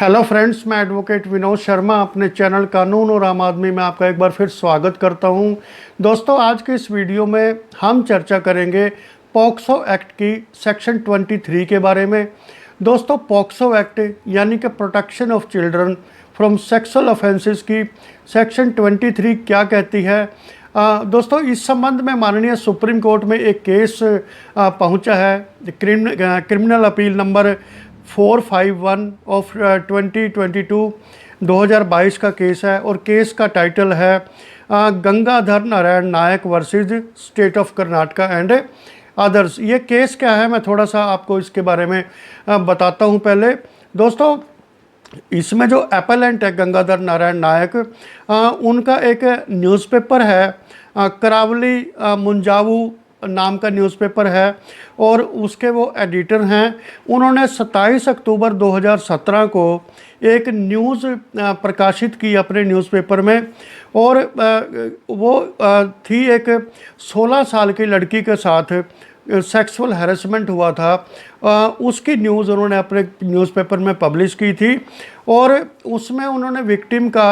Hello friends, मैं advocate Vinod Sharma अपने channel कानून और आम आदमी में आपका एक बार फिर स्वागत करता हूं। दोस्तों, आज के इस वीडियो में हम चर्चा करेंगे पॉक्सो एक्ट की सेक्शन 23 के बारे में। दोस्तों, पॉक्सो एक्ट यानी कि protection of children from sexual offences की सेक्शन 23 क्या कहती है। दोस्तों, इस संबंध में माननीय सुप्रीम कोर्ट में एक केस पहुंचा है। क्रिमिनल अपील नंबर 451 ऑफ 2022 का केस है और केस का टाइटल है Gangadhar Narayan Nayak versus state of Karnataka and others. ये केस क्या है, मैं थोड़ा सा आपको इसके बारे में बताता हूँ। पहले दोस्तों, इसमें जो एपेलेंट है गंगाधर नारायण नायक, उनका एक न्यूज़पेपर है, करावली मुंजावू नाम का न्यूज़पेपर है और उसके वो एडिटर हैं। उन्होंने 27 अक्टूबर 2017 को एक न्यूज़ प्रकाशित की अपने न्यूज़पेपर में और वो थी एक 16 साल की लड़की के साथ सेक्सुअल हैरेसमेंट हुआ था। उसकी न्यूज़ उन्होंने अपने न्यूज़पेपर में पब्लिश की थी और उसमें उन्होंने विक्टिम का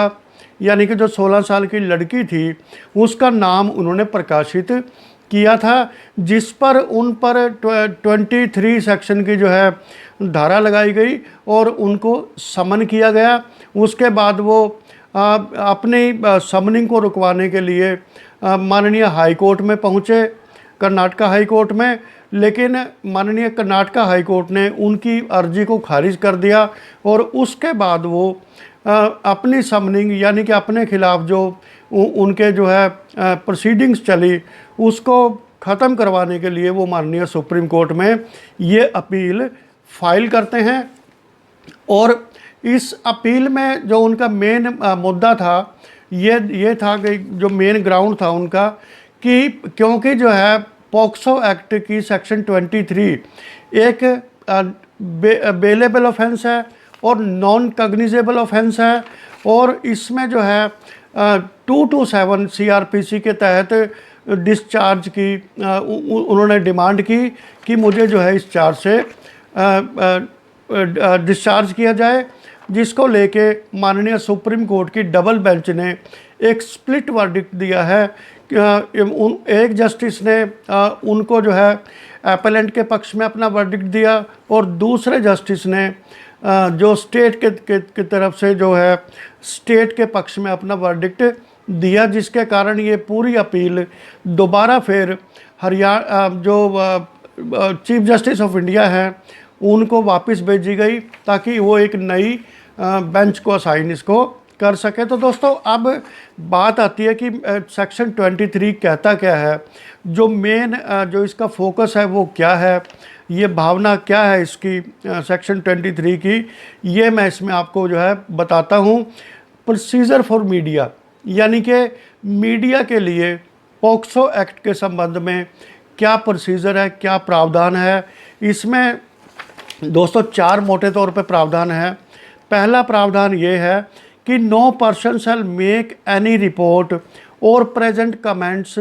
यानी कि जो 16 साल की लड़की थी उसका नाम उन्होंने प्रकाशित किया था, जिस पर उन पर 23 सेक्शन की जो है धारा लगाई गई और उनको समन किया गया। उसके बाद वो अपनी समनिंग को रुकवाने के लिए माननीय हाई कोर्ट में पहुँचे, कर्नाटका हाई कोर्ट में, लेकिन माननीय कर्नाटका हाई कोर्ट ने उनकी अर्जी को खारिज कर दिया और उसके बाद वो अपनी समनिंग यानी कि अपने खिलाफ जो उनके जो है प्रोसीडिंग्स चली उसको ख़त्म करवाने के लिए वो माननीय सुप्रीम कोर्ट में ये अपील फाइल करते हैं। और इस अपील में जो उनका मेन मुद्दा था ये था कि जो मेन ग्राउंड था उनका कि क्योंकि जो है पॉक्सो एक्ट की सेक्शन 23 एक बेलेबल ऑफेंस है और नॉन कॉग्निजेबल ऑफेंस है और इसमें जो है 227 CRPC के तहत डिस्चार्ज की उन्होंने डिमांड की कि मुझे जो है इस चार्ज से डिस्चार्ज किया जाए, जिसको लेके माननीय सुप्रीम कोर्ट की डबल बेंच ने एक स्प्लिट वर्डिक्ट दिया है। एक जस्टिस ने उनको जो है एपेलेंट के पक्ष में अपना वर्डिक्ट दिया और दूसरे जस्टिस ने जो स्टेट के तरफ से जो है स्टेट के पक्ष में अपना वर्डिक्ट दिया, जिसके कारण ये पूरी अपील दोबारा फिर हरियाणा जो चीफ जस्टिस ऑफ इंडिया हैं उनको वापस भेजी गई ताकि वो एक नई बेंच को असाइन इसको कर सके। तो दोस्तों, अब बात आती है कि सेक्शन 23 कहता क्या है, जो मेन जो इसका फोकस है वो क्या है, ये भावना क्या है इसकी सेक्शन 23 की, ये मैं इसमें आपको जो है बताता हूँ। प्रोसीजर फॉर मीडिया यानी कि मीडिया के लिए पॉक्सो एक्ट के संबंध में क्या प्रोसीजर है, क्या प्रावधान है। इसमें दोस्तों 4 मोटे तौर पे प्रावधान है। पहला प्रावधान ये है कि no person shall make any report or present comments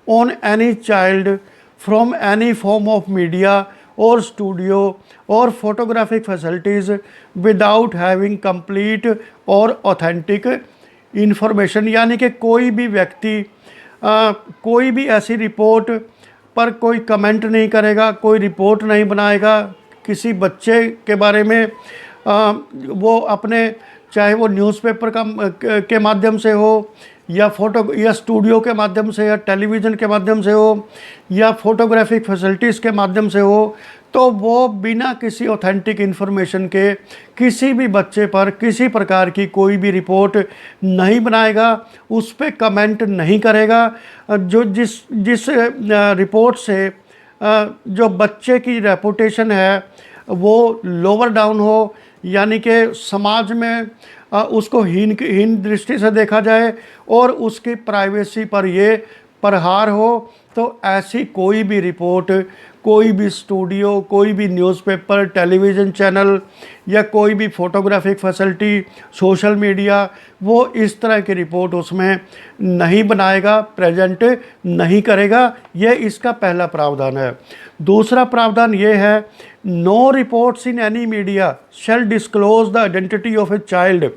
on any child from any form of media or studio or photographic facilities without having complete और ऑथेंटिक इंफॉर्मेशन। यानी कि कोई भी व्यक्ति कोई भी ऐसी रिपोर्ट पर कोई कमेंट नहीं करेगा, कोई रिपोर्ट नहीं बनाएगा किसी बच्चे के बारे में। वो अपने चाहे वो न्यूज़पेपर के माध्यम से हो या फोटो या स्टूडियो के माध्यम से या टेलीविज़न के माध्यम से हो या फोटोग्राफिक फैसिलिटीज़ के माध्यम से हो, तो वो बिना किसी ऑथेंटिक इन्फॉर्मेशन के किसी भी बच्चे पर किसी प्रकार की कोई भी रिपोर्ट नहीं बनाएगा, उस पर कमेंट नहीं करेगा। जो जिस रिपोर्ट से जो बच्चे की रेपुटेशन है वो लोअर डाउन हो, यानी कि समाज में उसको हीन दृष्टि से देखा जाए और उसकी प्राइवेसी पर ये प्रहार हो तो ऐसी कोई भी रिपोर्ट, कोई भी स्टूडियो, कोई भी न्यूज़पेपर, टेलीविज़न चैनल या कोई भी फोटोग्राफिक फैसिलिटी, सोशल मीडिया, वो इस तरह की रिपोर्ट उसमें नहीं बनाएगा, प्रेजेंट नहीं करेगा। ये इसका पहला प्रावधान है। दूसरा प्रावधान ये है, no reports in any media shall disclose the identity of a child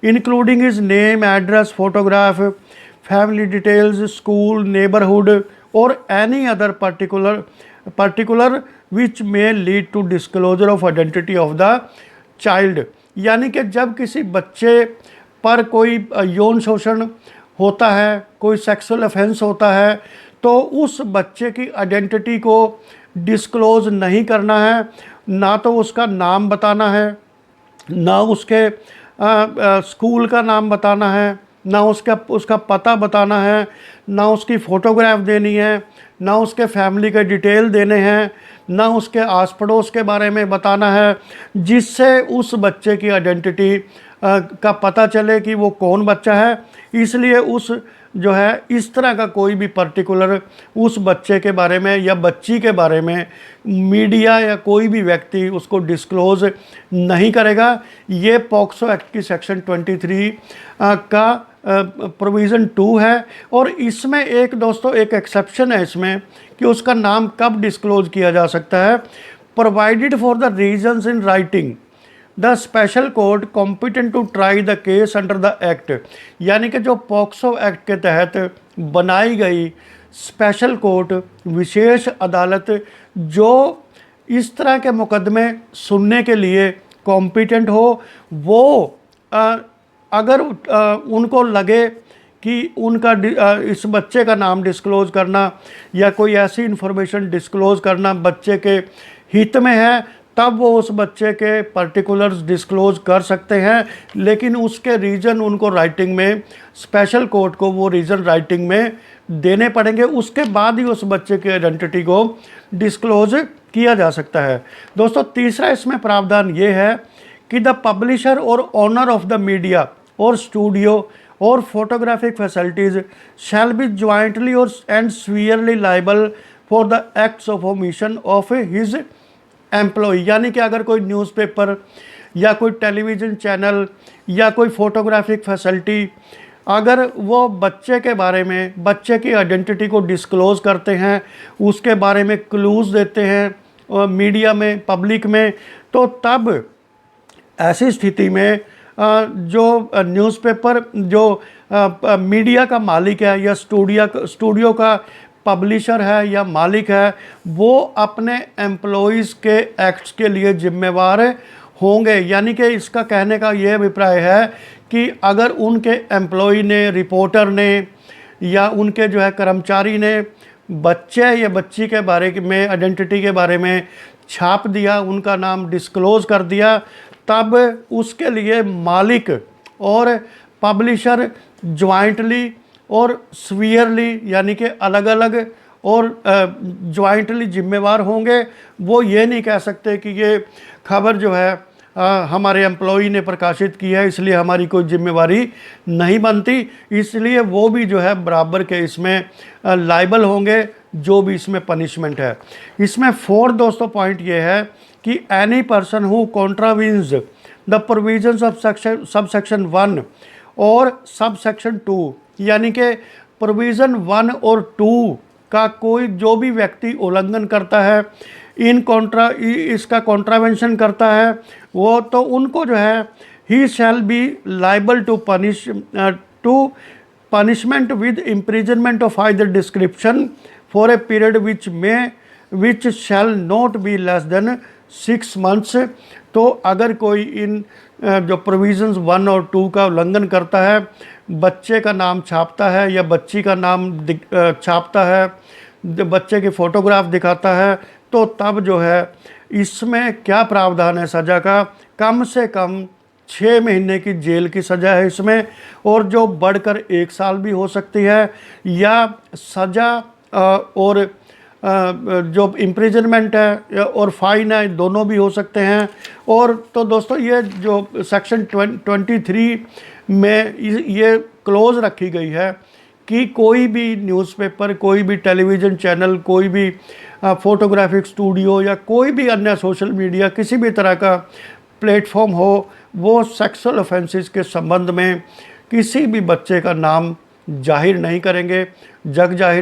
including his name, address, photograph, family details, school, neighbourhood or any other particular which may lead to disclosure of identity of the child। यानी कि जब किसी बच्चे पर कोई यौन शोषण होता है, कोई सेक्सुअल ऑफेंस होता है, तो उस बच्चे की आइडेंटिटी को डिस्क्लोज नहीं करना है। ना तो उसका नाम बताना है, ना उसके स्कूल का नाम बताना है, ना उसका पता बताना है, ना उसकी फ़ोटोग्राफ देनी है, ना उसके फैमिली के डिटेल देने हैं, ना उसके आस पड़ोस के बारे में बताना है, जिससे उस बच्चे की आइडेंटिटी का पता चले कि वो कौन बच्चा है। इसलिए उस जो है इस तरह का कोई भी पर्टिकुलर उस बच्चे के बारे में या बच्ची के बारे में मीडिया या कोई भी व्यक्ति उसको डिस्क्लोज़ नहीं करेगा। ये पॉक्सो एक्ट की सेक्शन 23 का प्रोविज़न 2 है। और इसमें एक दोस्तों एक एक्सेप्शन है इसमें कि उसका नाम कब डिस्क्लोज़ किया जा सकता है। Provided for the reasons in writing the special court competent to try the case under the act. यानी कि जो पॉक्सो एक्ट के तहत बनाई गई स्पेशल कोर्ट, विशेष अदालत, जो इस तरह के मुकदमे सुनने के लिए कॉम्पिटेंट हो, वो अगर उनको लगे कि उनका इस बच्चे का नाम डिस्क्लोज़ करना या कोई ऐसी इन्फॉर्मेशन डिस्क्लोज़ करना बच्चे के हित में है, तब वो उस बच्चे के पर्टिकुलर्स डिस्क्लोज़ कर सकते हैं। लेकिन उसके रीज़न उनको राइटिंग में, स्पेशल कोर्ट को वो रीज़न राइटिंग में देने पड़ेंगे। उसके बाद ही उस बच्चे की आइडेंटिटी को डिस्क्लोज़ किया जा सकता है। दोस्तों तीसरा इसमें प्रावधान ये है कि the publisher or owner of the media or studio or photographic facilities shall be jointly और and severally liable for the acts of omission of his employ. यानी कि अगर कोई न्यूज़पेपर या कोई टेलीविज़न चैनल या कोई फोटोग्राफिक फैसिलिटी अगर वो बच्चे के बारे में, बच्चे की आइडेंटिटी को डिस्क्लोज़ करते हैं, उसके बारे में क्लूज़ देते हैं मीडिया में, पब्लिक में, तो तब ऐसी स्थिति में जो न्यूज़पेपर जो मीडिया का मालिक है या स्टूडियो का पब्लिशर है या मालिक है, वो अपने एम्प्लॉइज़ के एक्ट्स के लिए जिम्मेवार होंगे। यानी कि इसका कहने का ये अभिप्राय है कि अगर उनके एम्प्लॉय ने, रिपोर्टर ने या उनके जो है कर्मचारी ने बच्चे या बच्ची के बारे में, आइडेंटिटी के बारे में छाप दिया, उनका नाम डिस्क्लोज़ कर दिया, तब उसके लिए मालिक और पब्लिशर ज्वाइंटली और स्वीयरली यानी कि अलग अलग और ज्वाइंटली जिम्मेवार होंगे। वो ये नहीं कह सकते कि ये खबर जो है हमारे एम्प्लॉई ने प्रकाशित की है इसलिए हमारी कोई जिम्मेवारी नहीं बनती। इसलिए वो भी जो है बराबर के इसमें लाइबल होंगे, जो भी इसमें पनिशमेंट है। इसमें फोर्थ दोस्तों पॉइंट ये है कि any person who contravenes the provisions of sub section 1 or sub section 2, यानी कि प्रोविज़न 1 और 2 का कोई जो भी व्यक्ति उल्लंघन करता है, इसका कॉन्ट्रावेंशन करता है, वो तो उनको जो है he shall be liable to punishment with imprisonment of either description for a period which shall not be less than 6 months। तो अगर कोई इन जो प्रोविज़न्स 1 और 2 का उल्लंघन करता है, बच्चे का नाम छापता है या बच्ची का नाम छापता है, बच्चे की फ़ोटोग्राफ दिखाता है, तो तब जो है इसमें क्या प्रावधान है सज़ा का, कम से कम 6 महीने की जेल की सज़ा है इसमें, और जो बढ़कर 1 साल भी हो सकती है, या सज़ा और जो इम्प्रिजनमेंट है और फाइन है, दोनों भी हो सकते हैं। और तो दोस्तों ये जो सेक्शन 23 में ये क्लोज रखी गई है कि कोई भी न्यूज़पेपर, कोई भी टेलीविज़न चैनल, कोई भी फोटोग्राफिक स्टूडियो या कोई भी अन्य सोशल मीडिया, किसी भी तरह का प्लेटफॉर्म हो, वो सेक्सुअल ऑफेंसेस के संबंध में किसी भी बच्चे का नाम जाहिर नहीं करेंगे। जग जाहिर